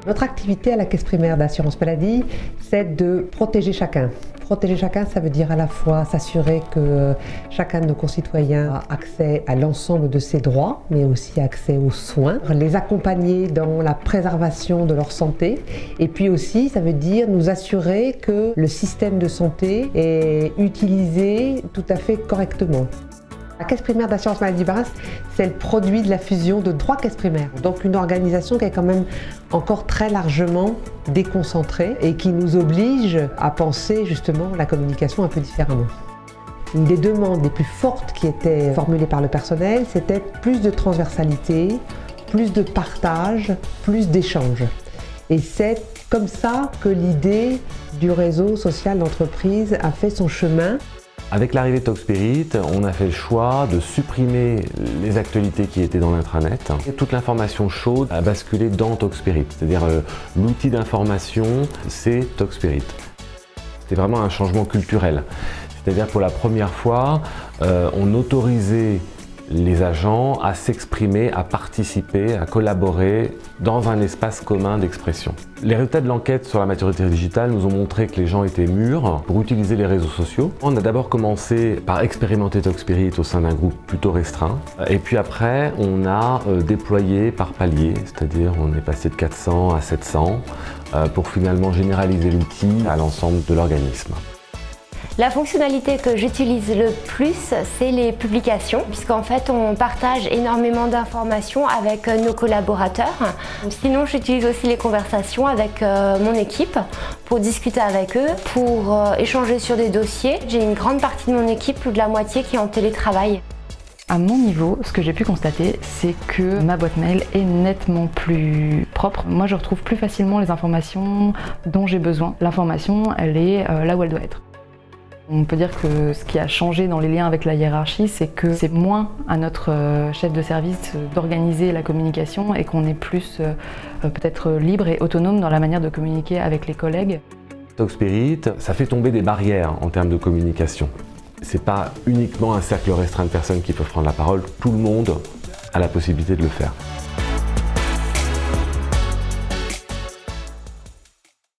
Notre activité à la Caisse primaire d'assurance maladie, c'est de protéger chacun. Protéger chacun, ça veut dire à la fois s'assurer que chacun de nos concitoyens a accès à l'ensemble de ses droits, mais aussi accès aux soins, les accompagner dans la préservation de leur santé, et puis aussi, ça veut dire nous assurer que le système de santé est utilisé tout à fait correctement. La Caisse primaire d'assurance maladie Barras, c'est le produit de la fusion de 3 caisses primaires. Donc une organisation qui est quand même encore très largement déconcentrée et qui nous oblige à penser justement la communication un peu différemment. Une des demandes les plus fortes qui étaient formulées par le personnel, c'était plus de transversalité, plus de partage, plus d'échanges. Et c'est comme ça que l'idée du réseau social d'entreprise a fait son chemin. Avec l'arrivée de Talkspirit, on a fait le choix de supprimer les actualités qui étaient dans l'intranet et toute l'information chaude a basculé dans Talkspirit. C'est-à-dire l'outil d'information, c'est Talkspirit. C'était vraiment un changement culturel. C'est-à-dire pour la première fois, on autorisait les agents à s'exprimer, à participer, à collaborer dans un espace commun d'expression. Les résultats de l'enquête sur la maturité digitale nous ont montré que les gens étaient mûrs pour utiliser les réseaux sociaux. On a d'abord commencé par expérimenter Talkspirit au sein d'un groupe plutôt restreint. Et puis après, on a déployé par palier, c'est-à-dire on est passé de 400 à 700 pour finalement généraliser l'outil à l'ensemble de l'organisme. La fonctionnalité que j'utilise le plus, c'est les publications, puisqu'en fait on partage énormément d'informations avec nos collaborateurs. Sinon, j'utilise aussi les conversations avec mon équipe pour discuter avec eux, pour échanger sur des dossiers. J'ai une grande partie de mon équipe, plus de la moitié, qui est en télétravail. À mon niveau, ce que j'ai pu constater, c'est que ma boîte mail est nettement plus propre. Moi, je retrouve plus facilement les informations dont j'ai besoin. L'information, elle est là où elle doit être. On peut dire que ce qui a changé dans les liens avec la hiérarchie, c'est que c'est moins à notre chef de service d'organiser la communication et qu'on est plus peut-être libre et autonome dans la manière de communiquer avec les collègues. Talkspirit, ça fait tomber des barrières en termes de communication. C'est pas uniquement un cercle restreint de personnes qui peuvent prendre la parole, tout le monde a la possibilité de le faire.